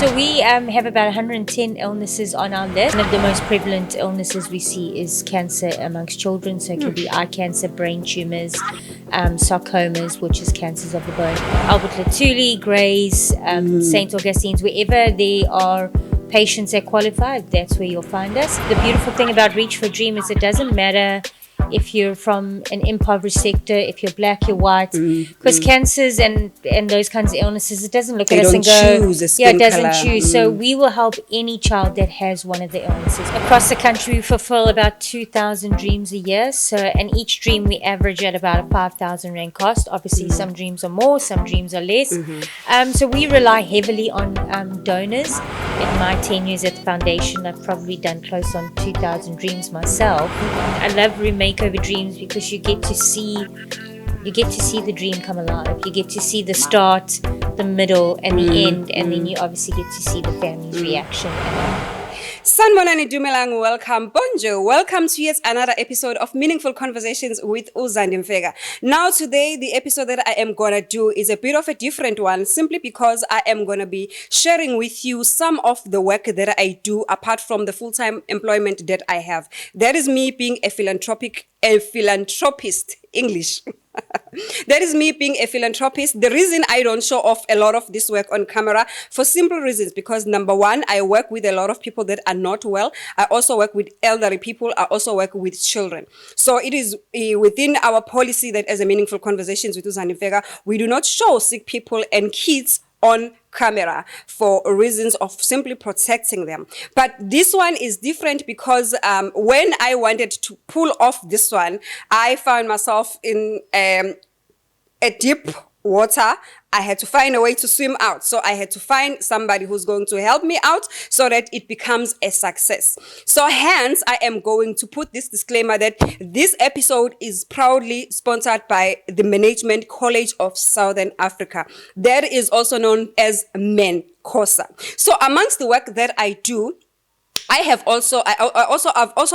So we have about 110 illnesses on our list. One of the most prevalent illnesses we see is cancer amongst children. So it can be eye cancer, brain tumors, sarcomas, which is cancers of the bone. Albert Lutuli, Grays, St. Augustine's, wherever there are patients that qualify, that's where you'll find us. The beautiful thing about Reach for a Dream is it doesn't matter if you're from an impoverished sector, if you're black, you're white, because cancers and those kinds of illnesses, it doesn't look at us and go, it doesn't choose. So we will help any child that has one of the illnesses. Across the country, we fulfill about 2,000 dreams a year. So, and each dream we average at about a 5,000 rand cost. Obviously, some dreams are more, some dreams are less. So we rely heavily on donors. In my 10 years at the foundation, I've probably done close on 2,000 dreams myself. I love makeover dreams because you get to see the dream come alive. You get to see the start, the middle, and the end, and then you obviously get to see the family's reaction. Sanibonani Dumelang, welcome. Bonjour. Welcome to yet another episode of Meaningful Conversations with Uzandi Mfeka. Now today, the episode that I am going to do is a bit of a different one, simply because I am going to be sharing with you some of the work that I do apart from the full-time employment that I have. That is me being a philanthropist, English. That is me being a philanthropist. The reason I don't show off a lot of this work on camera, for simple reasons, because number one, I work with a lot of people that are not well. I also work with elderly people. I also work with children. So it is within our policy that as a Meaningful Conversations with Uzandi Mfeka, we do not show sick people and kids on camera for reasons of simply protecting them. But this one is different because when I wanted to pull off this one, I found myself in a deep water. I had to find a way to swim out. So I had to find somebody who's going to help me out so that it becomes a success. So hence, I am going to put this disclaimer that this episode is proudly sponsored by the Management College of Southern Africa. That is also known as MENCOSA. So amongst the work that I do, I've also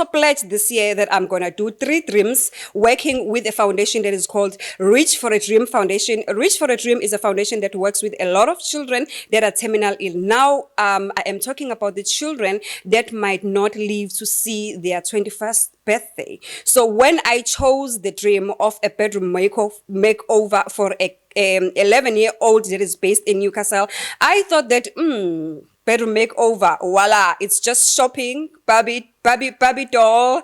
pledged this year that I'm going to do 3 dreams working with a foundation that is called Reach for a Dream Foundation. Reach for a Dream is a foundation that works with a lot of children that are terminal ill. Now, I am talking about the children that might not live to see their 21st birthday. So when I chose the dream of a bedroom makeover for a 11-year-old that is based in Newcastle, I thought that, bedroom makeover, voila, it's just shopping, Barbie doll,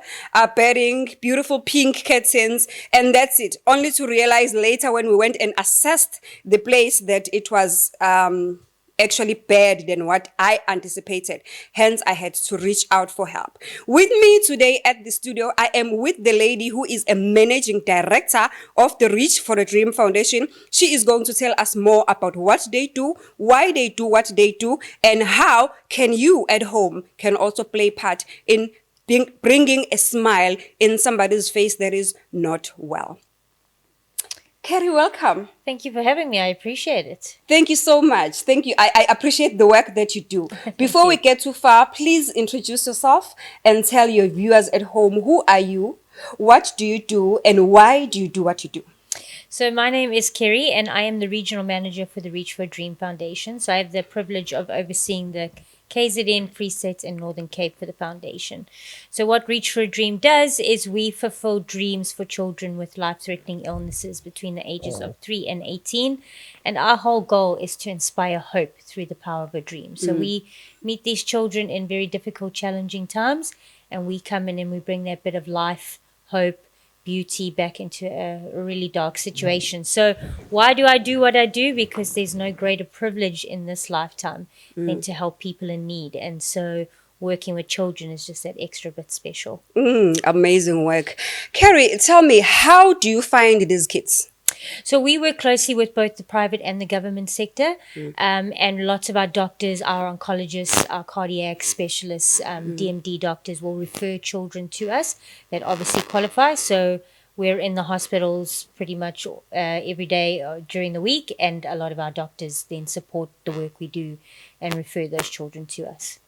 bedding, beautiful pink curtains, and that's it. Only to realize later when we went and assessed the place that it was actually better than what I anticipated. Hence, I had to reach out for help. With me today at the studio, I am with the lady who is a managing director of the Reach for a Dream Foundation. She is going to tell us more about what they do, why they do what they do, and how can you at home can also play part in bringing a smile in somebody's face that is not well. Kerry, welcome. Thank you for having me. I appreciate it. Thank you so much. Thank you. I appreciate the work that you do. Before we get too far, please introduce yourself and tell your viewers at home, who are you, what do you do, and why do you do what you do? So my name is Kerry, and I am the regional manager for the Reach for a Dream Foundation. So I have the privilege of overseeing the KZN, Free State, and Northern Cape for the foundation. So what Reach for a Dream does is we fulfill dreams for children with life-threatening illnesses between the ages of 3 and 18. And our whole goal is to inspire hope through the power of a dream. So we meet these children in very difficult, challenging times, and we come in and we bring that bit of life, hope, beauty back into a really dark situation. So why do I do what I do? Because there's no greater privilege in this lifetime than to help people in need. And so working with children is just that extra bit special. Amazing work. Kerry, tell me, how do you find these kids? So we work closely with both the private and the government sector, and lots of our doctors, our oncologists, our cardiac specialists, DMD doctors will refer children to us that obviously qualify. So we're in the hospitals pretty much every day during the week, and a lot of our doctors then support the work we do and refer those children to us.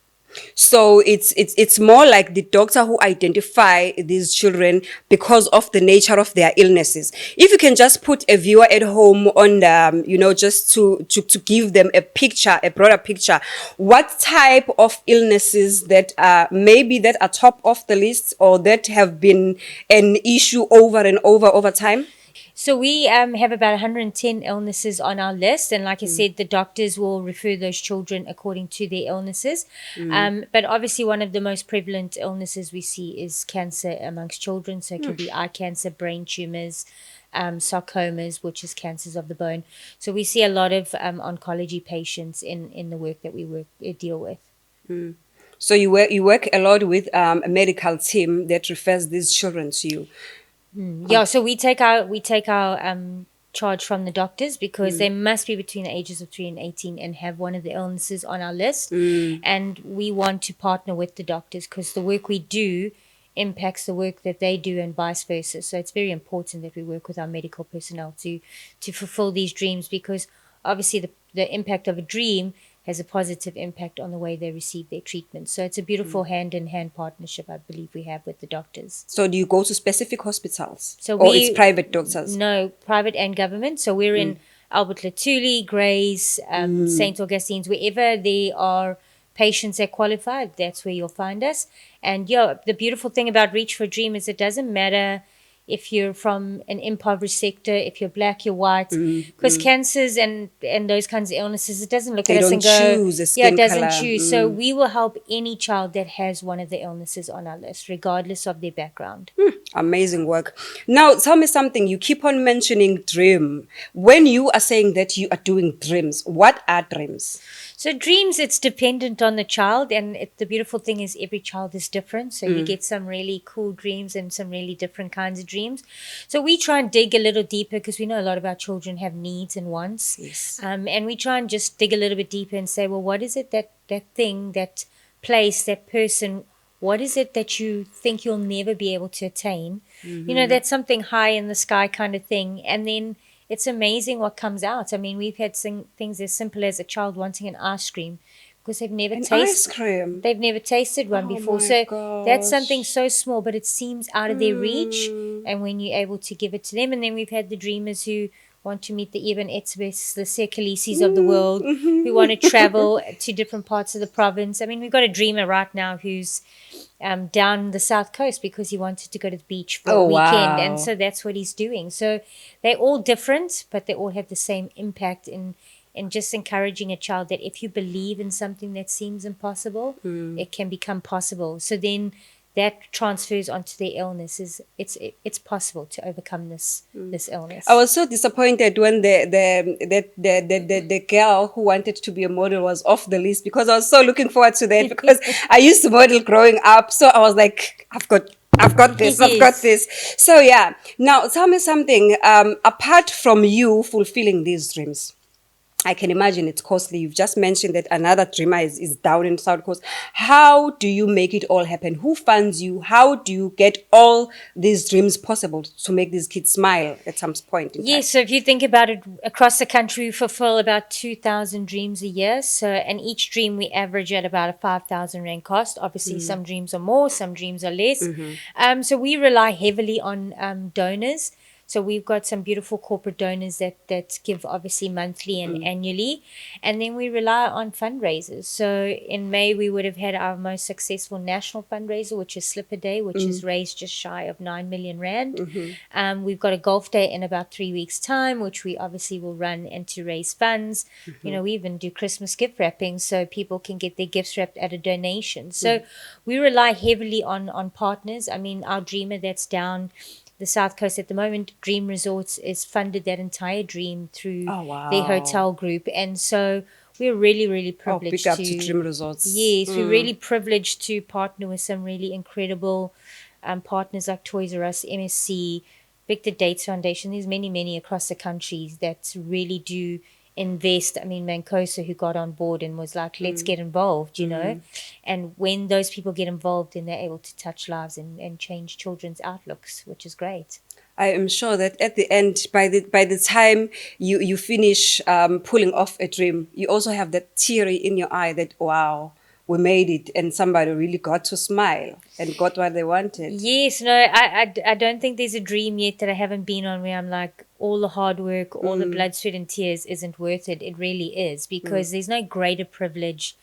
So it's more like the doctor who identify these children because of the nature of their illnesses. If you can just put a viewer at home on the, just to give them a picture, a broader picture, what type of illnesses that maybe that are top of the list or that have been an issue over and over time? So we have about 110 illnesses on our list, and like I said, the doctors will refer those children according to their illnesses. But obviously, one of the most prevalent illnesses we see is cancer amongst children. So it can be eye cancer, brain tumors, sarcomas, which is cancers of the bone. So we see a lot of oncology patients in the work that we deal with. So you work a lot with a medical team that refers these children to you. Yeah, so we take our charge from the doctors because they must be between the ages of 3 and 18 and have one of the illnesses on our list. And we want to partner with the doctors because the work we do impacts the work that they do and vice versa. So it's very important that we work with our medical personnel to fulfill these dreams because obviously the impact of a dream has a positive impact on the way they receive their treatment. So it's a beautiful hand-in-hand partnership I believe we have with the doctors. So do you go to specific hospitals? So Or it's private doctors? No, private and government. So we're in Albert Lutuli, Grays, St. Augustine's, wherever there are patients that qualify, that's where you'll find us. And yeah, the beautiful thing about Reach for a Dream is it doesn't matter if you're from an impoverished sector, if you're black, you're white, because cancers and those kinds of illnesses, it doesn't look They at us don't and go, choose a yeah, skin it doesn't color. choose. So we will help any child that has one of the illnesses on our list, regardless of their background. Amazing work. Now, tell me something. You keep on mentioning dream. When you are saying that you are doing dreams, what are dreams? So dreams, it's dependent on the child, and the beautiful thing is every child is different. So you get some really cool dreams and some really different kinds of dreams. So we try and dig a little deeper because we know a lot of our children have needs and wants. Yes. And we try and just dig a little bit deeper and say, well, what is it that thing, that place, that person, what is it that you think you'll never be able to attain? That's something high in the sky kind of thing. And then it's amazing what comes out. I mean, we've had things as simple as a child wanting an ice cream because they've never Ice cream. they've never tasted one Oh before. my So that's something gosh. so small, but it seems out of their reach. And when you're able to give it to them, and then we've had the dreamers who want to meet the Eben Etzebes, the Sekalisis of the world, who want to travel to different parts of the province. I mean, we've got a dreamer right now who's down the south coast because he wanted to go to the beach for a weekend. Wow. And so that's what he's doing. So they're all different, but they all have the same impact in just encouraging a child that if you believe in something that seems impossible, it can become possible. So then that transfers onto their illness. It's possible to overcome this illness. I was so disappointed when the girl who wanted to be a model was off the list because I was so looking forward to that because I used to model growing up. So I was like, I've got this, I've got this. So yeah. Now tell me something. Apart from you fulfilling these dreams, I can imagine it's costly. You've just mentioned that another dreamer is down in South Coast. How do you make it all happen? Who funds you? How do you get all these dreams possible to make these kids smile at some point in time? Yes, so if you think about it, across the country, we fulfill about 2,000 dreams a year. So, and each dream we average at about a 5,000 rand cost. Obviously, some dreams are more, some dreams are less. So we rely heavily on donors. So we've got some beautiful corporate donors that give obviously monthly and annually. And then we rely on fundraisers. So in May, we would have had our most successful national fundraiser, which is Slipper Day, which has raised just shy of 9 million rand. We've got a golf day in about 3 weeks' time, which we obviously will run and to raise funds. We even do Christmas gift wrapping so people can get their gifts wrapped at a donation. So we rely heavily on partners. I mean, our dreamer that's down the South Coast at the moment, Dream Resorts, is funded that entire dream through their hotel group. And so we're really, really privileged big up to Dream Resorts. Yes, we're really privileged to partner with some really incredible partners like Toys R Us, MSC, Victor Dates Foundation. There's many, many across the country that really do invest. I mean, Mancosa, who got on board and was like, let's get involved, And when those people get involved, then they're able to touch lives and change children's outlooks, which is great. I am sure that at the end, by the time you finish pulling off a dream, you also have that teary in your eye that, wow, we made it and somebody really got to smile and got what they wanted. Yes, no, I don't think there's a dream yet that I haven't been on where I'm like, all the hard work, all the blood, sweat, and tears isn't worth it. It really is, because there's no greater privilege.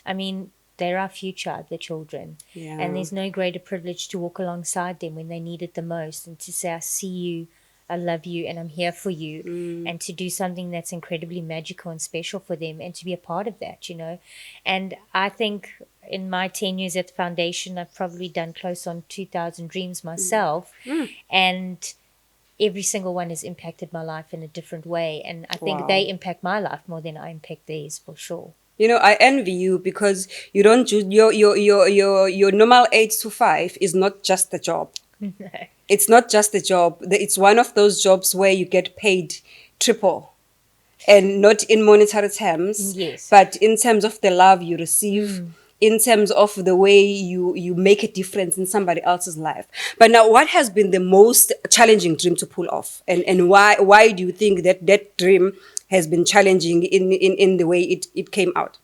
I mean, they're our future, the children. Yeah. And there's no greater privilege to walk alongside them when they need it the most and to say, I see you, I love you, and I'm here for you. And to do something that's incredibly magical and special for them and to be a part of that, you know. And I think in my 10 years at the foundation, I've probably done close on 2,000 dreams myself. And every single one has impacted my life in a different way. And I think Wow. they impact my life more than I impact theirs, for sure. You know, I envy you because you don't your normal 8 to 5 is not just a job. It's not just a job. It's one of those jobs where you get paid triple, and not in monetary terms, Yes. but in terms of the love you receive, in terms of the way you make a difference in somebody else's life. But now, what has been the most challenging dream to pull off, and why do you think that dream has been challenging in the way it came out?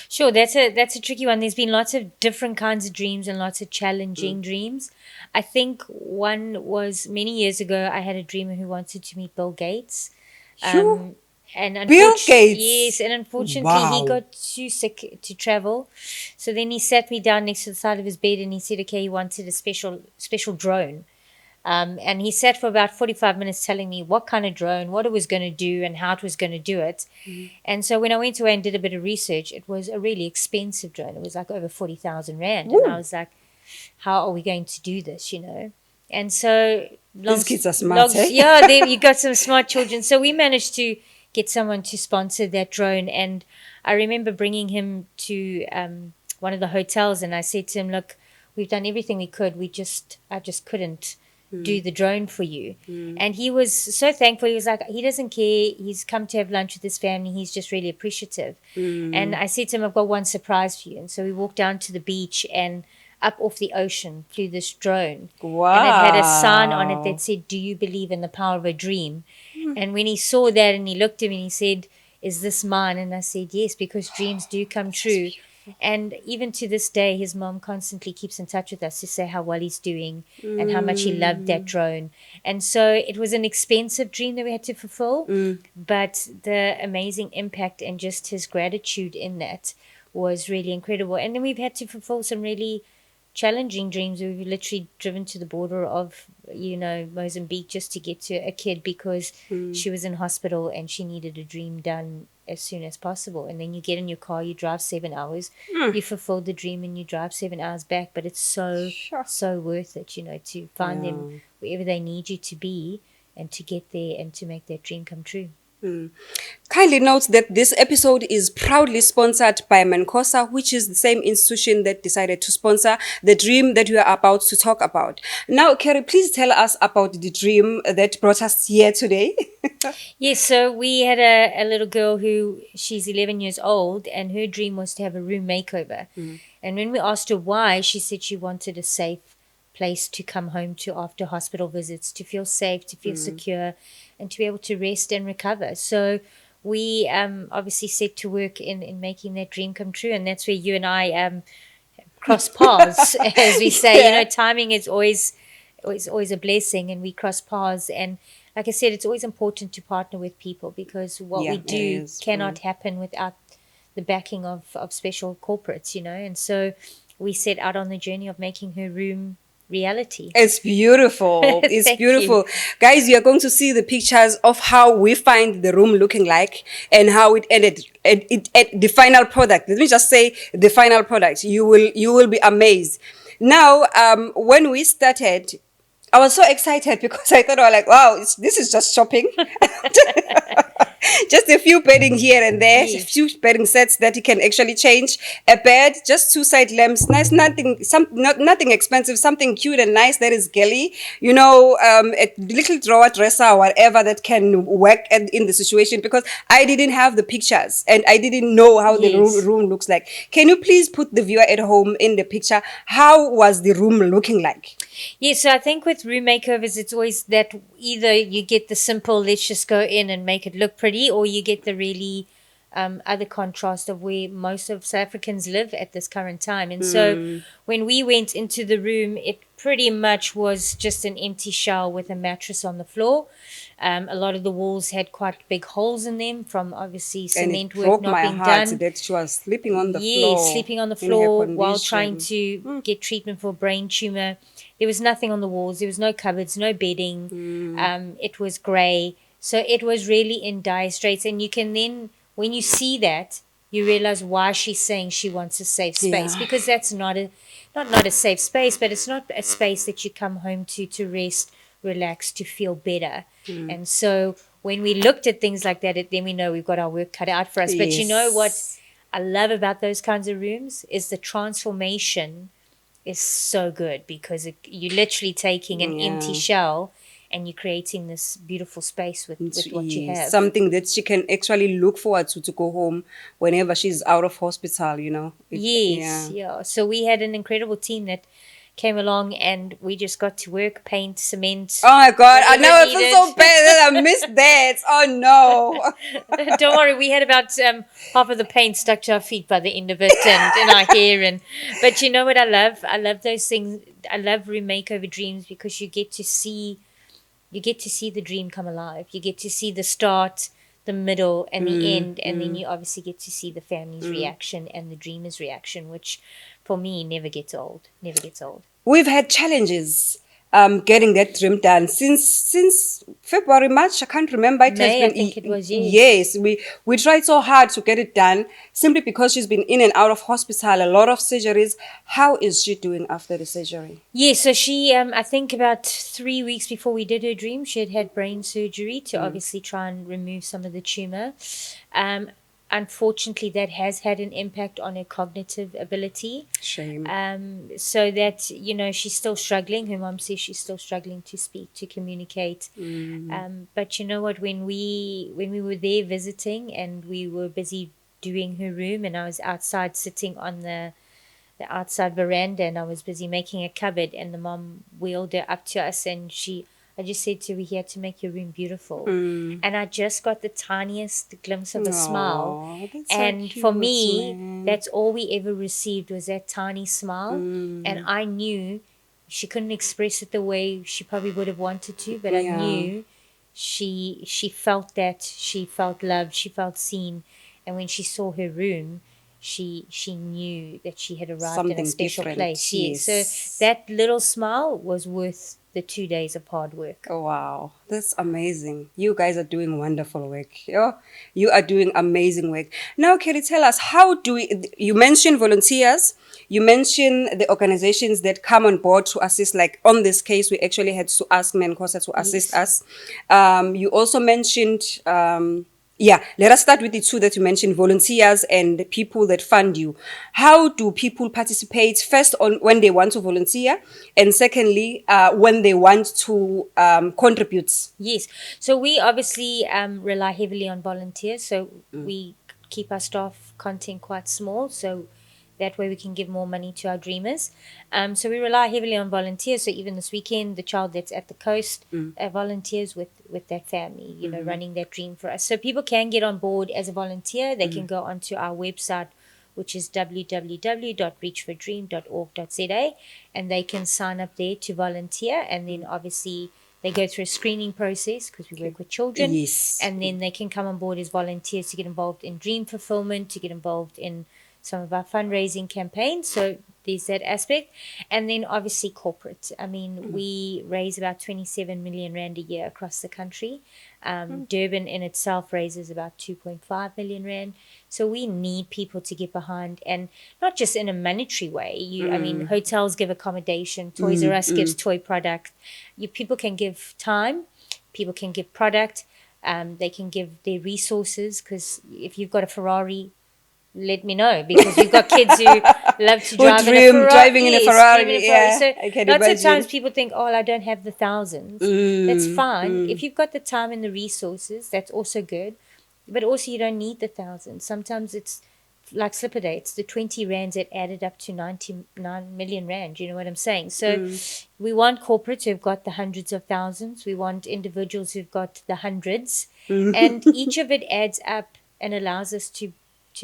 Sure, that's a tricky one. There's been lots of different kinds of dreams and lots of challenging dreams. I think one was many years ago, I had a dreamer who wanted to meet Bill Gates. Phew. And Bill Gates? Yes, and unfortunately Wow. he got too sick to travel. So then he sat me down next to the side of his bed and he said, okay, he wanted a special drone. And he sat for about 45 minutes telling me what kind of drone, what it was going to do, and how it was going to do it. And so when I went away and did a bit of research, it was a really expensive drone. It was like over 40,000 Rand. And I was like, how are we going to do this, you know? And so... These kids are smart, eh? Yeah, you got some smart children. So we managed to get someone to sponsor that drone. And I remember bringing him to one of the hotels and I said to him, look, we've done everything we could. I just couldn't do the drone for you. And he was so thankful. He was like, he doesn't care. He's come to have lunch with his family. He's just really appreciative. And I said to him, I've got one surprise for you. And so we walked down to the beach and up off the ocean flew this drone. Wow. And it had a sign on it that said, do you believe in the power of a dream? And when he saw that and he looked at me and he said, is this mine? And I said, yes, because dreams do come true. And even to this day, his mom constantly keeps in touch with us to say how well he's doing and how much he loved that drone. And so it was an expensive dream that we had to fulfill, but the amazing impact and just his gratitude in that was really incredible. And then we've had to fulfill some really challenging dreams. We've literally driven to the border of, Mozambique just to get to a kid because she was in hospital and she needed a dream done as soon as possible. And then you get in your car, you drive 7 hours, you fulfill the dream and you drive 7 hours back. But it's so worth it, to find them wherever they need you to be and to get there and to make that dream come true. Kindly note that this episode is proudly sponsored by Mankosa, which is the same institution that decided to sponsor the dream that we are about to talk about. Now, Kerry, please tell us about the dream that brought us here today. Yes, so we had a little girl she's 11 years old, and her dream was to have a room makeover. And when we asked her why, she said she wanted a safe place to come home to after hospital visits, to feel safe, to feel secure, and to be able to rest and recover. So we obviously set to work in making that dream come true, and that's where you and I cross paths, as we say. Timing is always a blessing, and we cross paths. And like I said, it's always important to partner with people because what we do cannot happen without the backing of special corporates, And so we set out on the journey of making her room reality. It's beautiful. It's beautiful. You. Guys, you're going to see the pictures of how we find the room looking like and how it ended. The final product. Let me just say the final product. You will be amazed. Now, when we started, I was so excited because I thought, wow, this is just shopping. Just a few bedding here and there, a few bedding sets that you can actually change. A bed, just 2 side lamps, nice, nothing expensive, something cute and nice that is girly. A little drawer dresser or whatever that can work in the situation, because I didn't have the pictures and I didn't know how the room looks like. Can you please put the viewer at home in the picture? How was the room looking like? Yes, so I think with room makeovers, it's always that either you get the simple, let's just go in and make it look pretty, or you get the really other contrast of where most of South Africans live at this current time. And so when we went into the room, it pretty much was just an empty shell with a mattress on the floor. A lot of the walls had quite big holes in them from obviously And it cement work broke not my being heart done. that she was sleeping on the Yes, floor. sleeping on the in her floor while trying condition. to get treatment for a brain tumor. There was nothing on the walls. There was no cupboards, no bedding. It was grey. So it was really in dire straits. And you can then, when you see that, you realize why she's saying she wants a safe space, Yeah. because that's not a safe space, but it's not a space that you come home to rest, relax, to feel better. And so when we looked at things like that, then we know we've got our work cut out for us. But you know what Yes. I love about those kinds of rooms is the transformation is so good, because you're literally taking an empty Yeah. shell and you're creating this beautiful space with what you have. Something that she can actually look forward to go home whenever she's out of hospital, Yes, Yeah. yeah. So we had an incredible team that came along and we just got to work, paint, cement, Oh my God, I whatever know, I feel so bad that I missed that. Oh no. needed. Don't worry, we had about half of the paint stuck to our feet by the end of it, and in our hair. But you know what I love? I love those things. I love room makeover dreams because you get to see the dream come alive. You get to see the start, the middle, and the end, and then you obviously get to see the family's reaction and the dreamer's reaction, which for me never gets old. Never gets old. We've had challenges getting that dream done since February, March. I can't remember. It has May, I been think it was, yes. We tried so hard to get it done simply because she's been in and out of hospital, a lot of surgeries. How is she doing after the surgery? Yeah, so she, I think about 3 weeks before we did her dream, she had brain surgery to obviously try and remove some of the tumor. Um, Unfortunately, that has had an impact on her cognitive ability. Shame. So that, she's still struggling. Her mom says she's still struggling to speak, to communicate. But you know what? When we were there visiting and we were busy doing her room, and I was outside sitting on the outside veranda and I was busy making a cupboard, and the mom wheeled her up to us, and I just said to her, "We're here to make your room beautiful." And I just got the tiniest glimpse of a smile. Aw, that's so And for cute, me, man. that's all we ever received was that tiny smile. And I knew she couldn't express it the way she probably would have wanted to, but I Yeah. knew she felt that, she felt loved, she felt seen. And when she saw her room, she knew that she had arrived in a Something special different, place. Yes. So yes. that little smile was worth the 2 days of hard work. Oh, wow, that's amazing. You guys are doing wonderful work. You are doing amazing work. Now, Kerry, tell us, how do you mentioned volunteers, you mentioned the organizations that come on board to assist, like on this case, we actually had to ask Menkosa to assist Yes. us. You also mentioned, yeah, let us start with the two that you mentioned, volunteers and people that fund you. How do people participate, first on when they want to volunteer, and secondly, when they want to contribute? Yes. So we obviously rely heavily on volunteers. So we keep our staff content quite small. So that way we can give more money to our dreamers. So we rely heavily on volunteers. So even this weekend, the child that's at the coast volunteers with that family, running that dream for us. So people can get on board as a volunteer. They can go onto our website, which is www.reachfordream.org.za, and they can sign up there to volunteer. And then obviously they go through a screening process because we work with children. Yes. And then they can come on board as volunteers to get involved in dream fulfillment, to get involved in some of our fundraising campaigns. So there's that aspect. And then obviously corporate. I mean, we raise about 27 million Rand a year across the country. Durban in itself raises about 2.5 million Rand. So we need people to get behind, and not just in a monetary way. I mean, hotels give accommodation, Toys R Us gives toy product. People can give time, people can give product, they can give their resources, because if you've got a Ferrari, let me know, because we've got kids who love to Who drive in a dream Ferrari. driving in a Yes, Ferrari, dream in a yeah, So I can lots of imagine. times people think, "Oh, I don't have the thousands." That's fine. If you've got the time and the resources, that's also good. But also, you don't need the thousands. Sometimes it's like Slipper Day. It's the 20 rands that added up to 99 million rand. You know what I'm saying? So we want corporates who've got the hundreds of thousands. We want individuals who've got the hundreds. And each of it adds up and allows us to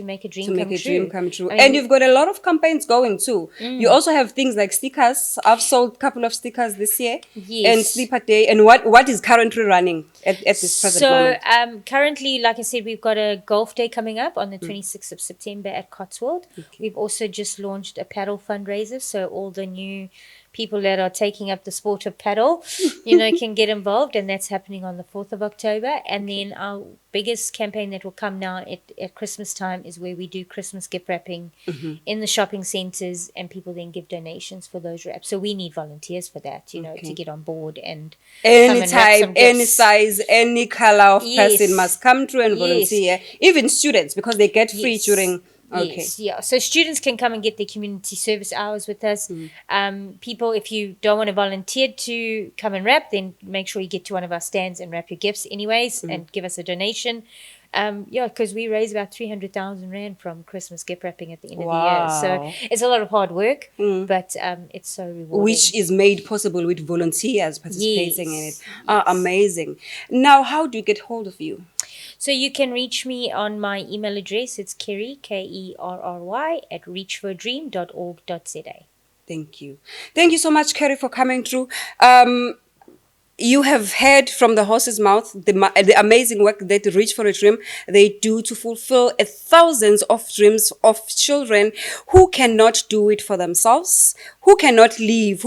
make a dream to make come a true. dream come true. I mean, And you've got a lot of campaigns going too. You also have things like stickers. I've sold a couple of stickers this year. Yes. And Sleeper Day. And what is currently running at this present moment? So currently, like I said, we've got a golf day coming up on the 26th of September at Cotswold. We've also just launched a paddle fundraiser, so all the new people that are taking up the sport of paddle, can get involved, and that's happening on the 4th of October. And then our biggest campaign that will come now at Christmas time is where we do Christmas gift wrapping in the shopping centres, and people then give donations for those wraps. So we need volunteers for that, to get on board and Any come and wrap type, some any gifts. size, any color of person Yes. must come through and Yes. volunteer. Even students, because they get free Yes. during. Okay. Yes, yeah. So students can come and get their community service hours with us. People, if you don't want to volunteer to come and wrap, then make sure you get to one of our stands and wrap your gifts anyways, and give us a donation. Because we raise about 300,000 Rand from Christmas gift wrapping at the end of the year. Wow. So it's a lot of hard work, but it's so rewarding. Which is made possible with volunteers participating in it. Yes. Amazing. Now, how do you get hold of you? So you can reach me on my email address. It's Kerry, Kerry, at reachforadream.org.za. Thank you. Thank you so much, Kerry, for coming through. You have heard from the horse's mouth the amazing work that Reach for a Dream they do to fulfill thousands of dreams of children who cannot do it for themselves, who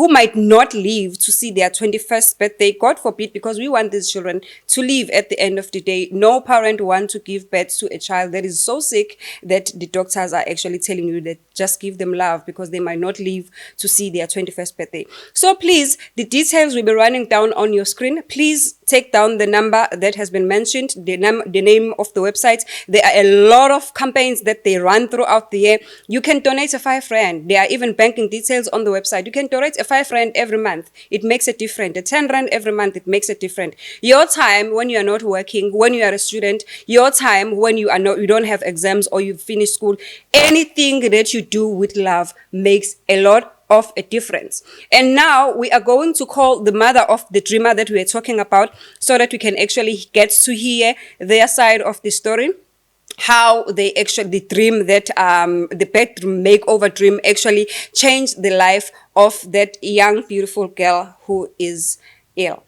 might not live to see their 21st birthday, God forbid, because we want these children to live at the end of the day. No parent wants to give birth to a child that is so sick that the doctors are actually telling you that just give them love because they might not live to see their 21st birthday. So please, the details will be running down on your screen. Please take down the number that has been mentioned, the name of the website. There are a lot of campaigns that they run throughout the year. You can donate a 5 Rand. There are even banking details on the website. You can donate a 5 Rand every month. It makes it different. A 10 Rand every month, it makes it different. Your time when you are not working, when you are a student, your time when you don't have exams or you've finished school, anything that you do with love makes a lot of a difference. And now we are going to call the mother of the dreamer that we are talking about so that we can actually get to hear their side of the story, how they actually, the dream that, the bedroom makeover dream actually changed the life of that young, beautiful girl who is ill.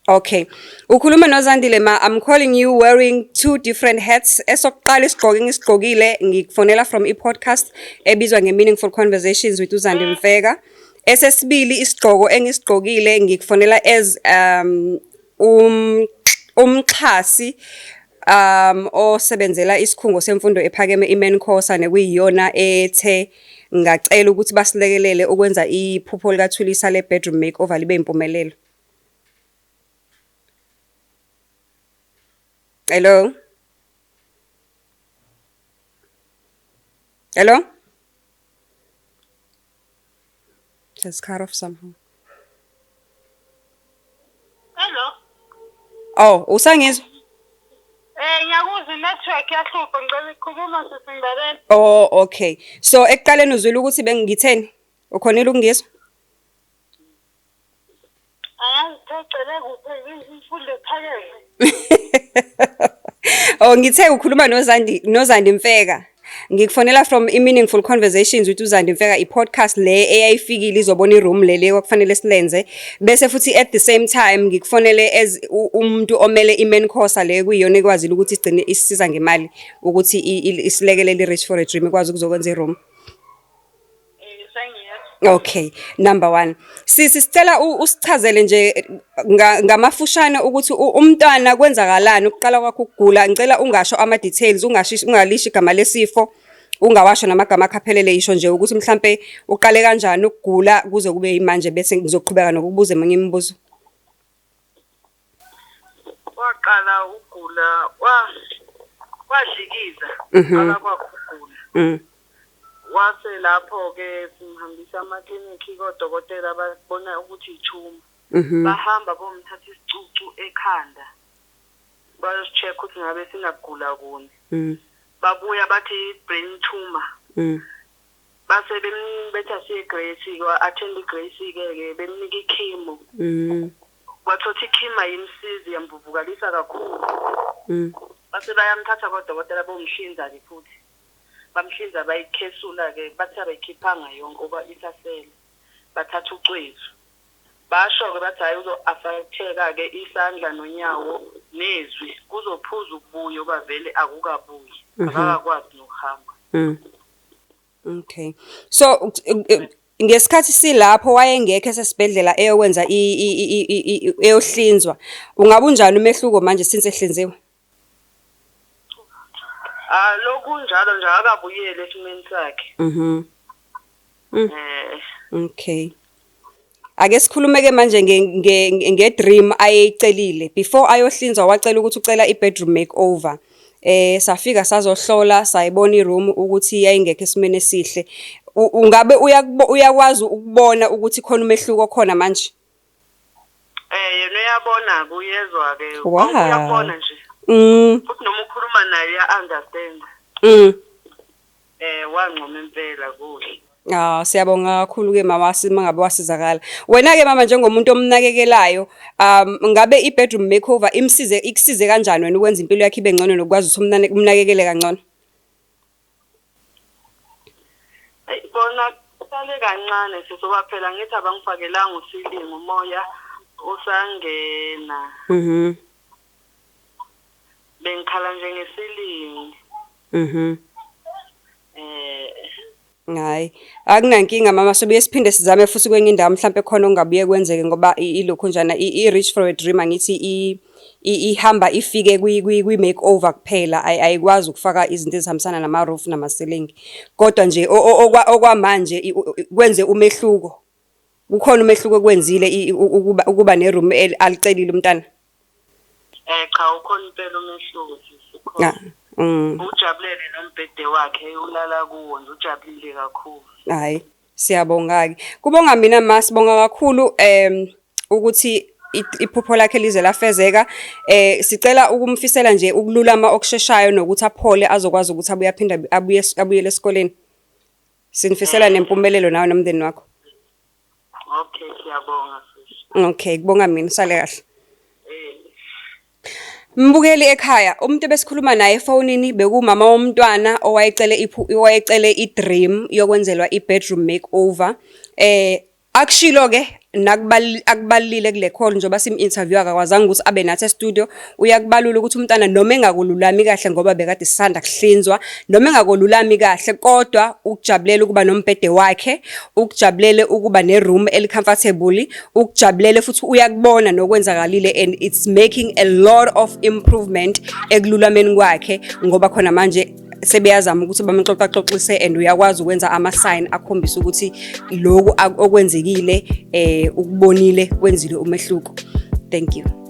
Okay. Ukhuluma noZandile ma, I'm calling you wearing 2 different hats. Esokuqala isigqoko ngisigqokile ngikufonela from i-podcast ebizwa nge-Meaningful Conversations with uZandi Mfeka. Esesibili isigqoko engisigqokile ngikufonela as umxhasi osebenzela isikhungo semfundo ephakeme iMenkosa nekuyiyona ethe ngacela ukuthi basilekelele ukwenza iphupho likaThulisa le bedroom makeover libe impumelelo. Hello? Hello? Just cut off somehow. Hello. Oh, usangizwa? Ngiyakuzwa network yahlupha ngicela ukukhuluma sisindabeni. Oh, okay. So ekuqaleni uzwile ukuthi bengitheni? Ukhonile ukungizwa? Angizicela kuphi imfundo ephakeme. Oh, ngithe ukhuluma noZandi Mfeka. Ngikufonela from i-Meaningful Conversations with uZandi Mfeka, i-podcast le eyayifikile izobona i-room le kwakufanele silenze. Bese futhi at the same time ngikufonele as umuntu omele iMenkosa le kuyiyona ekwazile ukuthi igcine isisiza ngemali ukuthi isilekelele i-Reach for a Dream ikwazi ukuzokwenza i-room. Okay, number 1. Sicela usichazele nje ngamafushane ukuthi umntwana kwenzakalani ukuqala kwakho ukugula. Ngicela ungasho ama details, ungalishi igama lesifo, ungawasho namagama akaphelele isho nje ukuthi mhlambe uqale kanjani ukugula kuze kube manje bese ngizoqhubeka nokubuza eminye imibuzo. Waqala ukugula, wadlikiza, qala kwakugula. Wase lapho ke sihambisa amaklinikhi kodokotela babona ukuthi ithuma. Bahamba bomthatha isicucu ekhanda. Bayocheck ukuthi ngabe singagula kuni. Babuya bathi brain tumor. Base bembetha siGrace attend iGrace ke bemnika ichemo. wathothi ikhima yimsizi yamvuvukalisa kakhulu. Base bayamthatha kodokotela bomhlinza-ke futhi. Bamhlinza bayikhesula-ke bathi abayikhiphanga yonke oba isasele. Bathatha ucwezu. Basho-ke bathi hayi uzo-affecteka-ke isandla nonyawo nezwi. Kuzophuza ukubuya oba vele akukabuyi. Akakwazi nokuhamba. Okay. So ngesikhathi silapho wayengekho esesibhedlela eyokwenza eyohlinzwa. Ungabe unjani umehluko manje since ehlinziwe? Lokhu njalo nje akabuyele esimeni sakhe. Okay. Ake sikhulume-ke manje nge-dream ayeyicelile. Before ayohlinzwa wacela ukuthi ucela i-bedroom makeover. Safika sazohlola sayibona i-room ukuthi yayingekho esimene esihle. Ungabe uyakwazi ukubona ukuthi khona umehluko khona manje? Yena uyabona kuyezwa-ke. Wow. Uyabona nje. Futhi noma ukhuluma naye uya-understand. Wangcoma impela kuhle. Siyabonga kakhulu-ke mama mangabe wasizakala. Wena-ke mama njengomuntu omnakekelayo, ngabe i-bedroom makeover ikusize kanjani wena ukwenza impilo yakhe ibe ngcono nokwazi ukuthi umnakekele kangcono? Bona sale kancane sizoba phela ngithi abangifakelanga usilingo umoya usangena. Bengikhala njengesilingo. Hayi, akunankinga mama sobuye siphinde sizame futhi kwenye indawo mhlambe khona ongabuye kwenzeke ngoba ilokho njana i-reach for a dream angithi ihamba ifike kwi-makeover kuphela ayikwazi ukufaka izinto ezihambisana nama-roof nama-ceiling kodwa nje okwamanje kwenze umehluko. Kukhona umehluko kwenzile ukuba ne-room alicelile umntana. Cha ukhona impela umehluko sikhona. Ujabulele nombhede wakhe ulala kuwo nje ujabulile kakhulu. Hayi siyabonga-ke. Kubonga mina ma sibonga kakhulu ukuthi iphupho lakhe lize lafezeka. Sicela ukumfisela nje ukululama okusheshayo nokuthi aphole azokwazi ukuthi abuyele esikoleni. Sinifisela nempumelelo nawe nomndeni wakho. Okay siyabonga sisi. Okay kubonga mina sale kahle. Mbukeli ekhaya umuntu ebesikhuluma naye efonini bekumama womntwana owayecele i-dream yokwenzelwa i-bedroom makeover. Akushilo-ke akubalile kule call njengoba sim-interview akakwazanga ukuthi abe nathi e-studio. Uyakubalula ukuthi umntana noma engakululami kahle ngoba bekade sisanda kuhlinzwa noma engakululami kahle kodwa ukujabulele ukuba nombhede wakhe, ukujabulele ukuba ne-room eli-comfortable, ukujabulele futhi uyakubona nokwenzakalile and it's making a lot of improvement ekululameni kwakhe ngoba khona manje sebeyazama ukuthi bamxoxaxoxise and uyakwazi ukwenza ama-sign akhombisa ukuthi lokhu okwenzekile ukubonile kwenzile umehluko. Thank you.